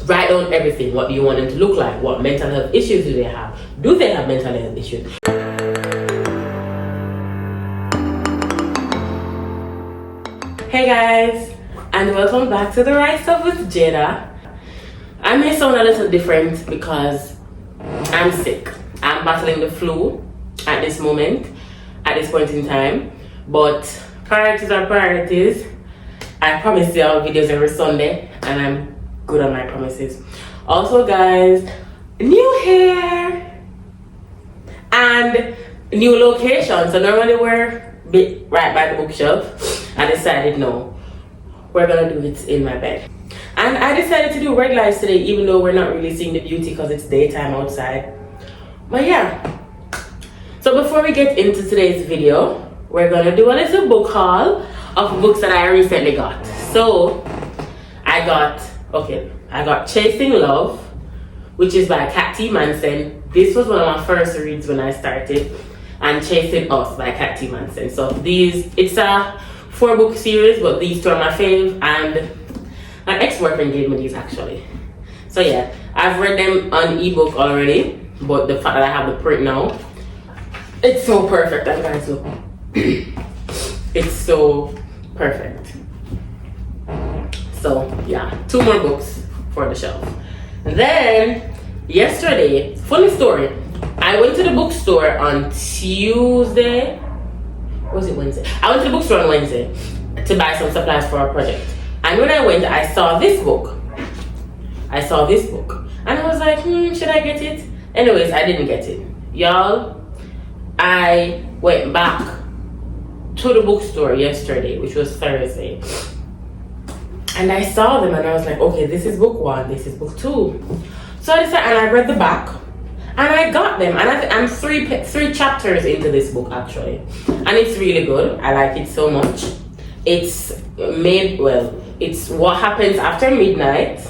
write down everything. What do you want them to look like? What mental health issues do they have? Do they have mental health issues? Hey guys, and welcome back to The Right Stuff with Jada. I may sound a little different because I'm sick. I'm battling the flu at this moment, at this point in time. But priorities are priorities. I promise you I'll videos every Sunday, and I'm good on my promises. Also guys, new hair and new location. So normally we're right by the bookshelf. I decided no, we're gonna do it in my bed. And I decided to do red lights today, even though we're not really seeing the beauty because it's daytime outside. But yeah, so before we get into today's video, we're gonna do a little book haul of books that I recently got. So I got Chasing Love, which is by Kat T. Manson. This was one of my first reads when I started, and Chasing Us by Kat T. Manson. So it's a 4-book series, but these two are my fave, and my ex-boyfriend gave me these actually. So yeah, I've read them on ebook already, but the fact that I have the print now, it's so perfect. And guys, look. It's so perfect. So yeah, 2 more books for the shelf. And then yesterday, funny story, I went to the bookstore on Tuesday. Was it Wednesday? I went to the bookstore on Wednesday to buy some supplies for our project. And when I went, I saw this book. And I was like, should I get it? Anyways, I didn't get it. Y'all, I went back to the bookstore yesterday, which was Thursday. And I saw them and I was like, okay, this is book 1, this is book 2. So I decided, and I read the back. And I got them, and I'm three chapters into this book actually, and it's really good. I like it so much. It's What Happens After Midnight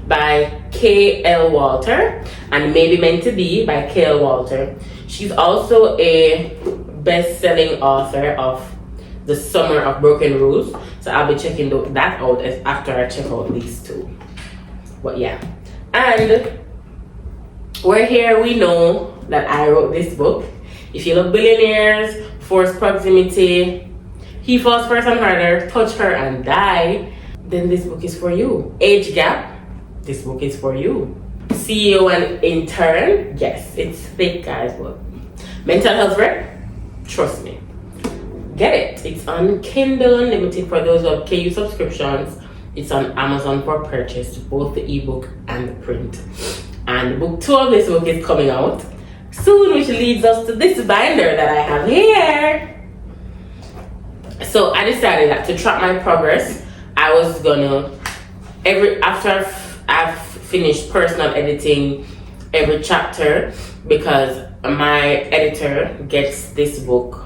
by K.L. Walter, and Maybe Meant to Be by K.L. Walter. She's also a best-selling author of The Summer of Broken Rules, so I'll be checking that out after I check out these 2. But yeah, and we're here, we know that I wrote this book. If you love billionaires, forced proximity, he falls first and harder, touch her and die, then this book is for you. Age gap, this book is for you. CEO and intern, yes, it's thick guys, but mental health rep, trust me. Get it. It's on Kindle Unlimited for those who have KU subscriptions. It's on Amazon for purchase, both the ebook and the print. And book 2 of this book is coming out soon, which leads us to this binder that I have here. So I decided that to track my progress, I was gonna after I've finished personal editing every chapter, because my editor gets this book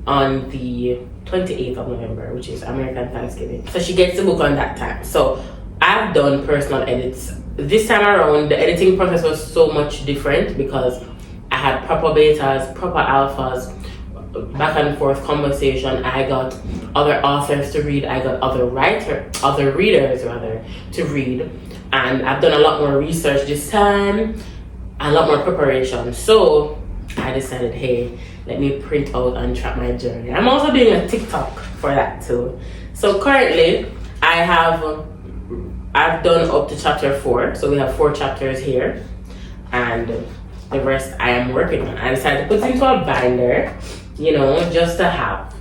on the 28th of November, which is American Thanksgiving. So she gets the book on that time. So I've done personal edits. This time around, the editing process was so much different because I had proper betas, proper alphas, back and forth conversation. I got other authors to read. I got other readers to read. And I've done a lot more research this time, a lot more preparation. So I decided, hey, let me print out and track my journey. I'm also doing a TikTok for that too. So currently, I've done up to chapter 4, so we have 4 chapters here, and the rest I am working on. I decided to put it into a binder, just to have.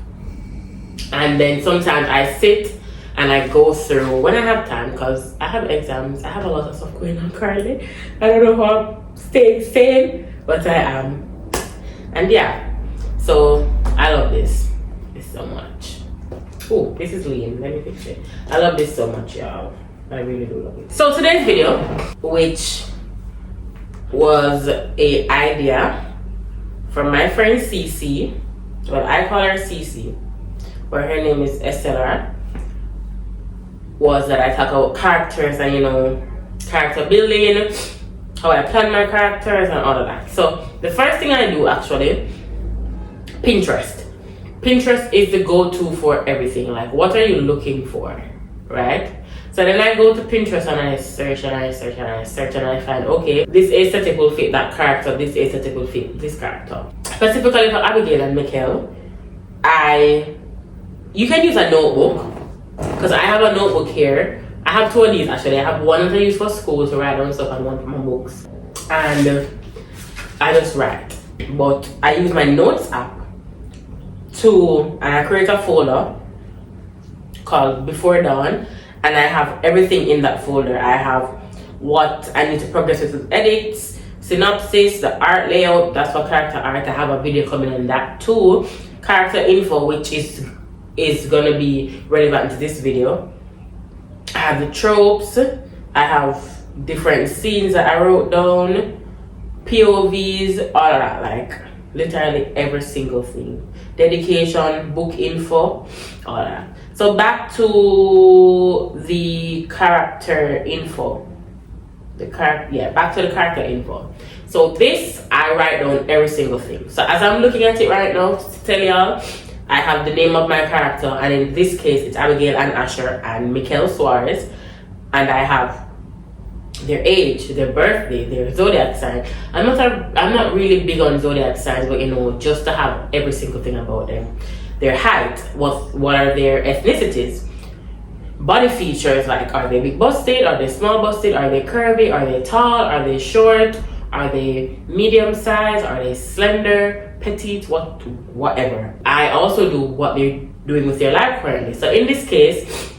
And then sometimes I sit and I go through when I have time, because I have exams, I have a lot of stuff going on currently. I don't know how I'm staying sane, but I am. And yeah, so I love this so much. Oh, this is lean, let me fix it. I love this so much, y'all. I really do love it. So today's video, which was a idea from my friend Cece, well, I call her Cece, but her name is Estella, was that I talk about characters and character building, how I plan my characters and all of that. So the first thing I do actually, Pinterest. Pinterest is the go-to for everything. Like, what are you looking for, right? So then I go to Pinterest and I search and I search and I search and I find, okay, this aesthetic will fit that character, this aesthetic will fit this character. Specifically for Abigail and Mikkel, you can use a notebook, because I have a notebook here. I have two of these actually. I have one that I use for school to write down stuff and one for my books. And I just write. But I use my notes app and I create a folder called Before Dawn, and I have everything in that folder. I have what I need to progress with edits, synopsis, the art layout, that's for character art. I have a video coming on that too. Character info, which is gonna be relevant to this video. I have the tropes, I have different scenes that I wrote down, POVs, all of that, like literally every single thing. Dedication, book info, all of that. So back to the character info. Back to the character info. So this, I write down every single thing. So as I'm looking at it right now, to tell y'all, I have the name of my character, and in this case, it's Abigail and Asher and Mikkel Suarez, and I have their age, their birthday, their zodiac sign. I'm not really big on zodiac signs, but just to have every single thing about them. Their height, what are their ethnicities, body features, like are they big busted, are they small busted, are they curvy, are they tall, are they short, are they medium size, are they slender, petite, whatever. I also do what they're doing with their life currently. So in this case,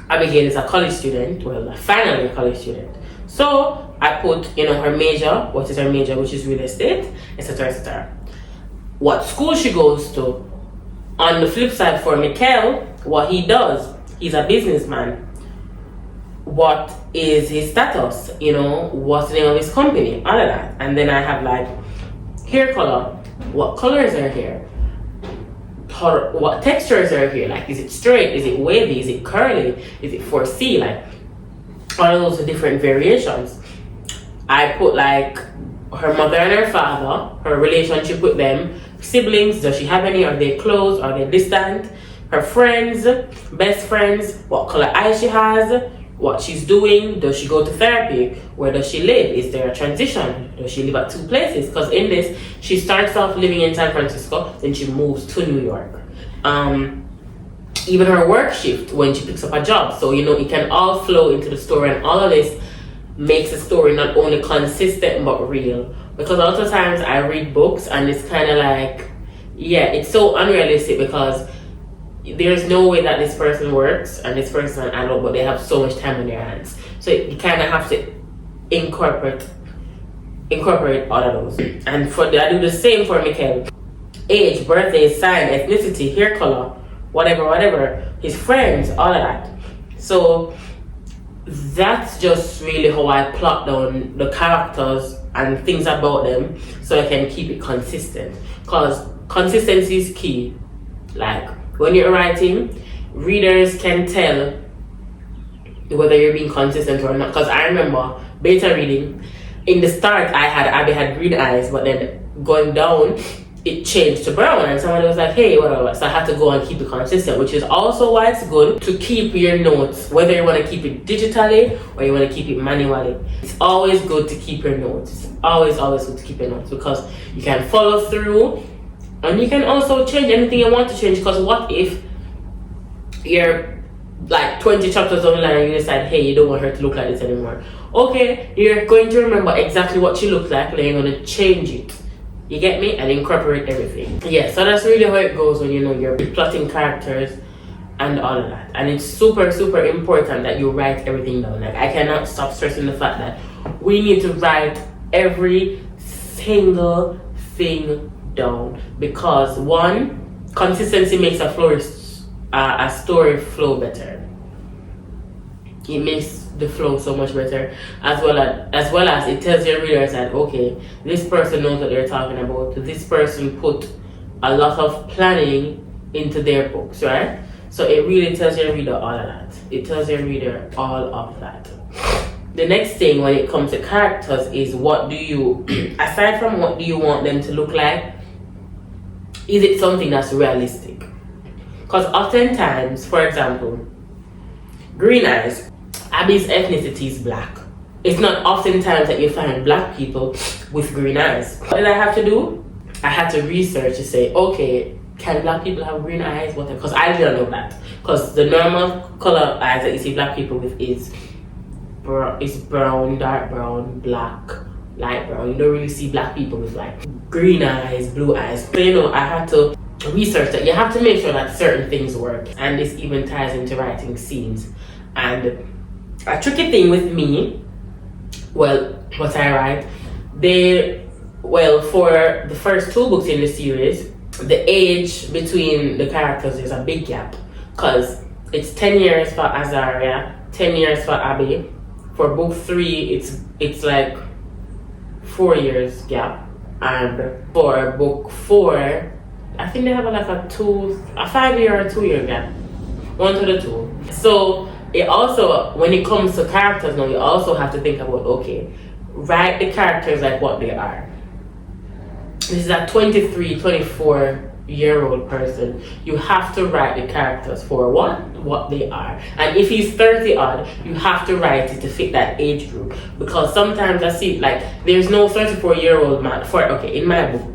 Abigail is a college student, finally a college student. So I put, her major, what is her major, which is real estate, etc., etc. What school she goes to. On the flip side for Mikkel, what he does, he's a businessman. What is his status? What's the name of his company? All of that. And then I have like hair color. What colors are here? What textures are here? Like, is it straight? Is it wavy? Is it curly? Is it 4C? Like, all of those are different variations. I put like her mother and her father, her relationship with them, siblings, does she have any? Are they close? Are they distant? Her friends, best friends, what color eyes she has, what she's doing, does she go to therapy, where does she live, is there a transition, does she live at two places? Because in this, she starts off living in San Francisco, then she moves to New York. Even her work shift when she picks up a job, so it can all flow into the story, and all of this makes the story not only consistent but real. Because a lot of times I read books and it's kind of like, it's so unrealistic, because there's no way that this person works and this person is an adult, but they have so much time on their hands. So you kind of have to incorporate all of those. And I do the same for Mikkel. Age, birthday, sign, ethnicity, hair color, whatever, his friends, all of that. So that's just really how I plot down the characters and things about them, so I can keep it consistent. Because consistency is key. Like, when you're writing, readers can tell whether you're being consistent or not. Because I remember beta reading, in the start Abby had green eyes, but then going down it changed to brown, and someone was like, hey, whatever. So I had to go and keep it consistent, which is also why it's good to keep your notes, whether you want to keep it digitally or you want to keep it manually. It's always good to keep your notes. It's always good to keep your notes, because you can follow through and you can also change anything you want to change. Because what if you're like 20 chapters down the line and you decide, hey, you don't want her to look like this anymore. Okay, you're going to remember exactly what she looked like, and then you're going to change it. You get me? And incorporate everything. Yeah, so that's really how it goes when you're plotting characters and all of that. And it's super, super important that you write everything down. Like, I cannot stop stressing the fact that we need to write every single thing down, because one, consistency makes a story flow better. It makes the flow so much better, as well as it tells your readers that, okay, this person knows what they're talking about. This person put a lot of planning into their books, right? So it really tells your reader all of that. It tells your reader all of that. The next thing when it comes to characters is, what do you, aside from what do you want them to look like, is it something that's realistic? Because oftentimes, for example, Green eyes. Abby's ethnicity is black. It's not oftentimes that you find black people with green eyes. What did I have to do? I had to research to say, okay, can black people have green eyes? Because I didn't know that. Because the normal color of eyes that you see black people with is brown, dark brown, black, light brown. You don't really see black people with like green eyes, blue eyes. So, I had to research that. You have to make sure that certain things work. And this even ties into writing scenes. And a tricky thing with me, what I write, for the first 2 books in the series, the age between the characters is a big gap. Because it's 10 years for Azaria, 10 years for Abby. For book 3, it's like 4 years gap. And for book 4, I think they have like a 5-year or 2-year gap. One to the 2. So it also, when it comes to characters now, you also have to think about, okay, write the characters like what they are. This is a 23, 24-year-old person. You have to write the characters for what they are. And if he's 30 odd, you have to write it to fit that age group. Because sometimes I see, like, there's no 34-year-old man. In my book,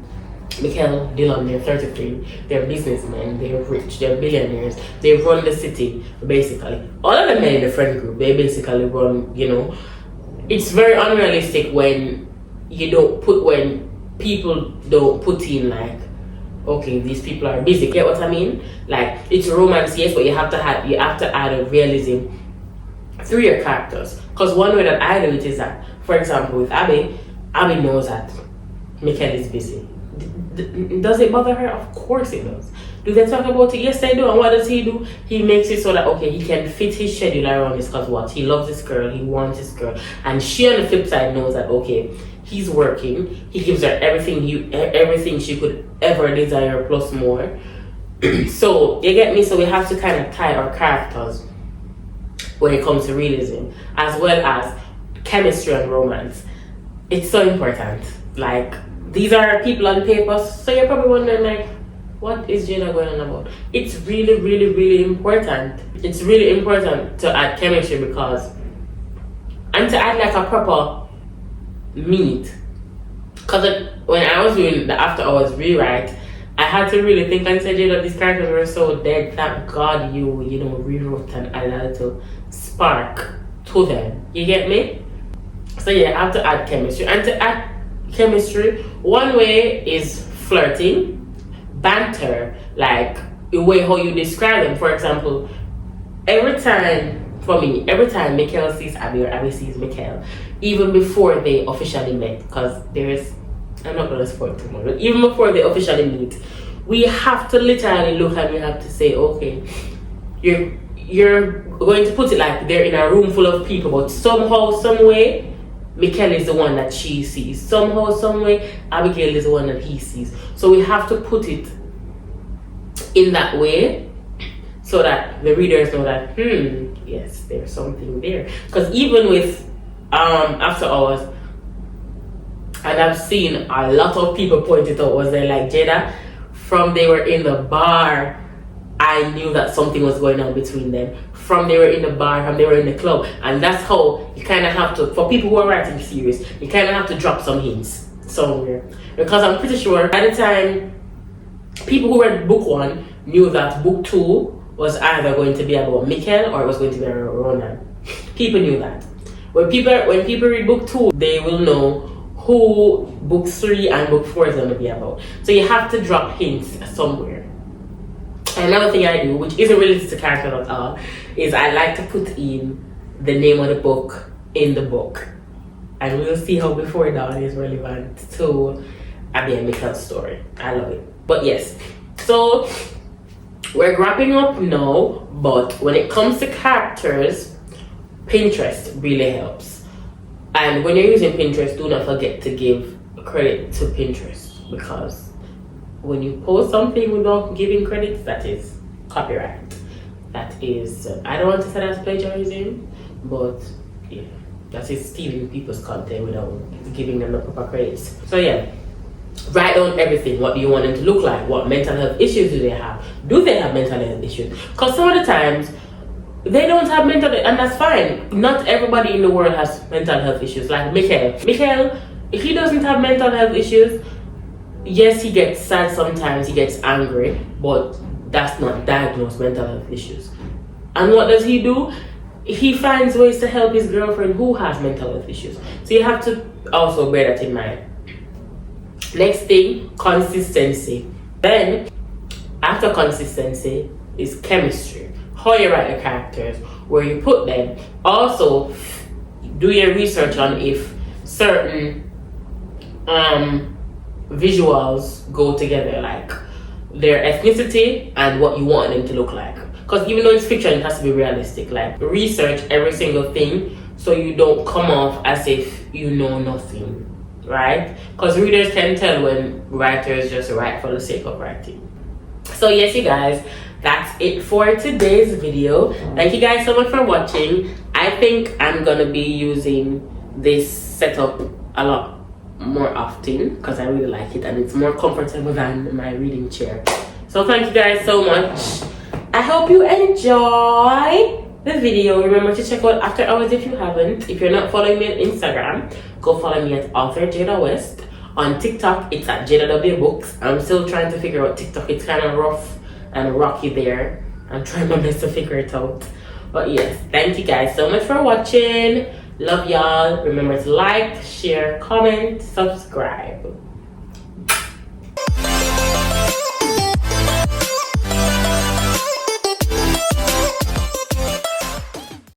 Mikhail, Dylan, they're 33, they're businessmen, they're rich, they're billionaires, they run the city, basically. All of the men in the friend group, they basically run, It's very unrealistic when people don't put in like, okay, these people are busy. Get what I mean? Like, it's romance, yes, but you have to add a realism through your characters. Because one way that I do it is that, for example, with Abby knows that Mikhail is busy. Does it bother her? Of course it does. Do they talk about it? Yes, they do. And what does he do? He makes it so that, okay, he can fit his schedule around this, because what? He loves this girl, he wants this girl. And she, on the flip side, knows that, okay, he's working, he gives her everything she could ever desire plus more. So, you get me? So we have to kind of tie our characters when it comes to realism, as well as chemistry and romance. It's so important. Like, these are people on paper, so you're probably wondering, like, what is Jada going on about? It's really, really, really important. It's really important to add chemistry and to add like a proper meat. Because when I was doing the after hours rewrite, I had to really think and say, Jada, these characters were so dead. Thank God you rewrote and added a little spark to them. You get me? So yeah, I have to add chemistry. And to add chemistry, one way is flirting, banter, like the way how you describe them. For example, every time Mikhail sees Abby or Abby sees Mikhail, even before they officially met, because I'm not gonna spoil too much, but even before they officially meet, we have to literally look and we have to say, okay, you're going to put it like they're in a room full of people, but somehow, some way, Mikhail is the one that she sees. Somehow, some way, Abigail is the one that he sees. So we have to put it in that way so that the readers know that, yes, there's something there. Because even with After Hours, and I've seen a lot of people point it out, was there like, Jada, from they were in the bar, I knew that something was going on between them. From they were in the bar, from they were in the club. And that's how you kind of have to, for people who are writing series, you kind of have to drop some hints somewhere. Because I'm pretty sure by the time people who read book 1 knew that book 2 was either going to be about Mikhail or it was going to be about Ronan. People knew that. When people read book 2, they will know who book 3 and book 4 is going to be about. So you have to drop hints somewhere. Another thing I do, which isn't related to character at all, is I like to put in the name of the book in the book. And we'll see how Before Dawn is relevant to Abby and Mikhail's story. I love it. But yes, so we're wrapping up now, but when it comes to characters, Pinterest really helps. And when you're using Pinterest, do not forget to give credit to Pinterest, because when you post something without giving credit, that is copyright. That is, I don't want to say that's plagiarism, but yeah, that is stealing people's content without giving them the proper credits. So yeah, write down everything. What do you want them to look like? What mental health issues do they have? Do they have mental health issues? Because some of the times, they don't have mental, and that's fine. Not everybody in the world has mental health issues. Like Mikhail, if he doesn't have mental health issues, yes, he gets sad sometimes, he gets angry, but that's not diagnosed mental health issues. And what does he do? He finds ways to help his girlfriend who has mental health issues. So you have to also bear that in mind. Next thing, consistency. Then, after consistency, is chemistry. How you write the characters, where you put them. Also, do your research on if certain visuals go together, like their ethnicity and what you want them to look like. Because even though it's fiction, it has to be realistic. Like, research every single thing so you don't come off as if you know nothing, right? Because readers can tell when writers just write for the sake of writing. So yes, you guys, that's it for today's video. Thank you guys so much for watching. I think I'm gonna be using this setup a lot more often because I really like it and it's more comfortable than my reading chair. So thank you guys so much. I hope you enjoy the video. Remember to check out After Hours if you haven't. If you're not following me on Instagram, go follow me at author Jada West. On TikTok, it's at Jada W Books. I'm still trying to figure out TikTok. It's kind of rough and rocky there. I'm trying my best to figure it out. But yes, thank you guys so much for watching. Love y'all. Remember to like, share, comment, subscribe.